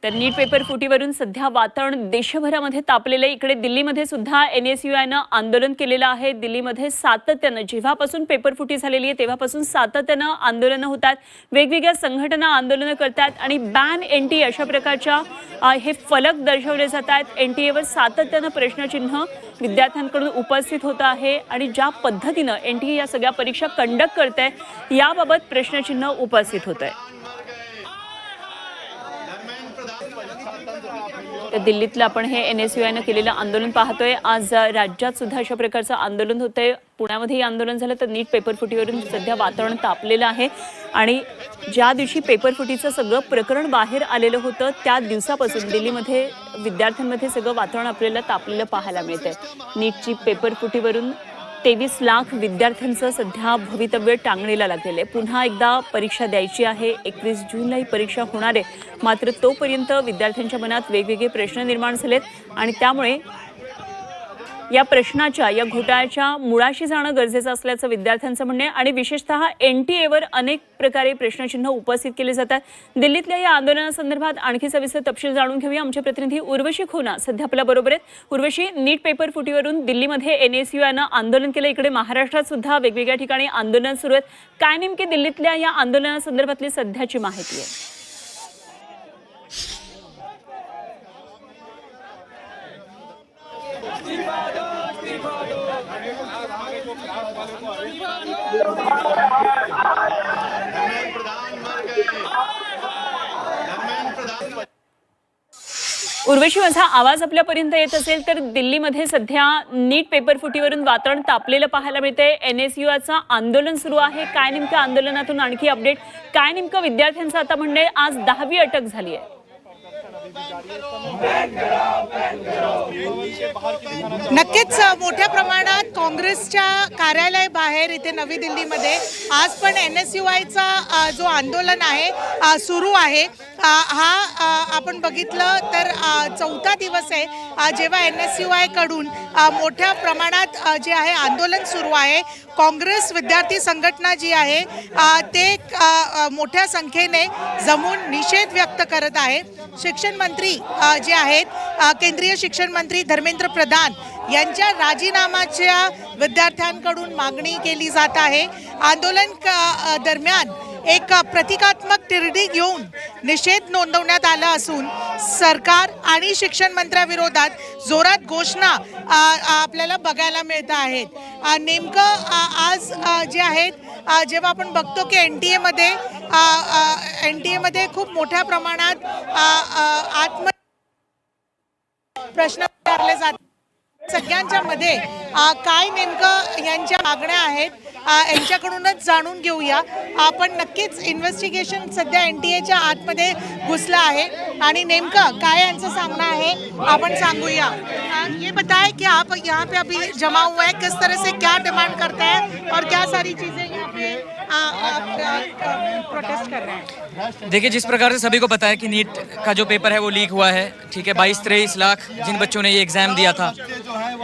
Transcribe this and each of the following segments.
तर नीट पेपर फुटीवरून सध्या वातावरण देशभरामध्ये तापलेले. इकडे दिल्लीमध्ये सुद्धा NSUIनं आंदोलन केलेलं आहे. दिल्लीमध्ये सातत्यानं जेव्हापासून पेपर फुटी झालेली आहे तेव्हापासून सातत्यानं आंदोलनं होतात. वेगवेगळ्या संघटना आंदोलनं करतात आणि बॅन NTA अशा प्रकारच्या हे फलक दर्शवले जातात. NTA सातत्यानं प्रश्नचिन्ह विद्यार्थ्यांकडून उपस्थित होत आहे आणि ज्या पद्धतीनं NTA या सगळ्या परीक्षा कंडक्ट करते याबाबत प्रश्नचिन्ह उपस्थित होत आहे. दिल्लीतलं आपण हे NSUIनं केलेलं आंदोलन पाहतोय. आज राज्यात सुद्धा अशा प्रकारचं आंदोलन होतंय. पुण्यामध्येही आंदोलन झालं. तर नीट पेपर फुटीवरून सध्या वातावरण तापलेलं आहे आणि ज्या दिवशी पेपर फुटीचं सगळं प्रकरण बाहेर आलेलं होतं त्या दिवसापासून दिल्लीमध्ये विद्यार्थ्यांमध्ये सगळं वातावरण आपल्याला तापलेलं पाहायला मिळतंय. नीटची पेपर फुटीवरून 23 लाख विद्यार्थ्यांचं सध्या भवितव्य टांगणीला लागलेलं आहे. पुन्हा एकदा परीक्षा द्यायची आहे. 21 जूनला ही परीक्षा होणार आहे. मात्र तोपर्यंत विद्यार्थ्यांच्या मनात वेगवेगळे प्रश्न निर्माण झालेत आणि त्यामुळे या प्रश्नाच्या या घोटाळ्याच्या मुळाशी जाणं गरजेचं असल्याचं विद्यार्थ्यांचं म्हणणं आहे आणि विशेषतः NTAवर अनेक प्रकारे प्रश्नचिन्ह उपस्थित केले जातात. दिल्लीतल्या या आंदोलनासंदर्भात आणखी सविस्तर तपशील जाणून घेऊया. आमचे प्रतिनिधी उर्वशी खोना सध्या आपल्या बरोबर आहेत. उर्वशी, नीट पेपर फुटीवरून दिल्लीमध्ये NSUIनं आंदोलन केलं. इकडे महाराष्ट्रात सुद्धा वेगवेगळ्या ठिकाणी आंदोलन सुरू आहेत. काय नेमके दिल्लीतल्या या आंदोलनासंदर्भातली सध्याची माहिती आहे? उर्वशी, माझा आवाज आपल्यापर्यंत येत असेल तर दिल्लीमध्ये सध्या नीट पेपर फुटीवरून वातावरण तापलेलं पाहायला मिळतंय. NSUIचं आंदोलन सुरू आहे. काय नेमकं आंदोलनातून आणखी अपडेट? काय नेमकं विद्यार्थ्यांचं आता म्हणणं आहे? आज 10वी अटक झाली आहे. नक्कीच मोठ्या प्रमाणात काँग्रेसच्या कार्यालय बाहेर इथे नवी दिल्लीमध्ये आज पण NSUIचा जो आंदोलन आहे सुरू आहे. हा आपण बघितलं तर चौथा दिवस आहे जेव्हा NSUI कडून मोठ्या प्रमाणात जे आहे आंदोलन सुरू आहे. काँग्रेस विद्यार्थी संघटना जी आहे ते मोठ्या संख्येने जमून निषेध व्यक्त करत आहे. शिक्षण मंत्री जे आहेत केंद्रीय शिक्षण मंत्री धर्मेंद्र प्रधान यांच्या राजीनाम्याच्या विद्यार्थ्यांकडून मागणी केली जात आहे. आंदोलन दरम्यान एक प्रतिकात्मक टिरडी घेऊन निषेध नोंदवण्यात आला असून सरकार आणि शिक्षण मंत्र्याविरोधात जोरात घोषणा आपल्याला बघायला मिळत आहेत. नेमकं आज जे आहेत जेव्हा आपण बघतो की NTA मध्ये खूप मोठ्या प्रमाणात प्रश्न विचारले जातात. सगळ्यांच्या मध्ये काय नेमकं यांच्या मागण्या आहेत यांच्याकडूनच जाणून घेऊया. आपण नक्कीच इन्व्हेस्टिगेशन सध्या NTAच्या आतमध्ये घुसला आहे आणि नेमकं काय यांचं सांगणं आहे आपण सांगूया. ये बताएं कि आप यहाँ पे अभी जमा हुआ है, किस तरह से क्या डिमांड करते हैं और क्या सारी चीज़ें यहाँ पे प्रोटेस्ट कर रहे हैं? देखिए, जिस प्रकार से सभी को पता है कि नीट का जो पेपर है वो लीक हुआ है, ठीक है, 22-23 लाख जिन बच्चों ने ये एग्ज़ाम दिया था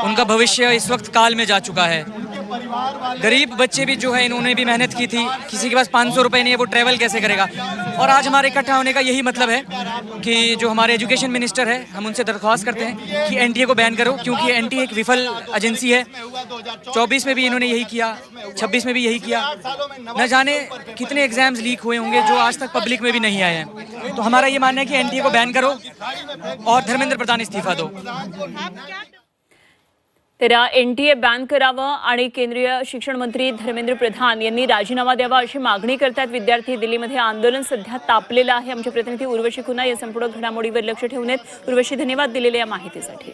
उनका भविष्य इस वक्त काल में जा चुका है. गरीब बच्चे भी जो है इन्होंने भी मेहनत की थी. किसी के पास 500 रुपये नहीं है, वो ट्रैवल कैसे करेगा? और आज हमारे इकट्ठा होने का यही मतलब है कि जो हमारे एजुकेशन मिनिस्टर है हम उनसे दरख्वास्त करते हैं कि NTA को बैन करो, क्योंकि NTA एक विफल एजेंसी है. 24 में भी इन्होंने यही किया, 26 में भी यही किया. न जाने कितने एग्जाम्स लीक हुए होंगे जो आज तक पब्लिक में भी नहीं आए हैं. तो हमारा ये मानना है कि NTA को बैन करो और धर्मेंद्र प्रधान इस्तीफा दो. तर NTA बॅन करावं आणि केंद्रीय शिक्षण मंत्री धर्मेंद्र प्रधान यांनी राजीनामा द्यावा अशी मागणी करतात विद्यार्थी. दिल्लीमध्ये आंदोलन सध्या तापलेलं आहे. आमचे प्रतिनिधी उर्वशी खुना या संपूर्ण घडामोडीवर लक्ष ठेवून आहेत. उर्वशी, धन्यवाद दिलेल्या या माहितीसाठी.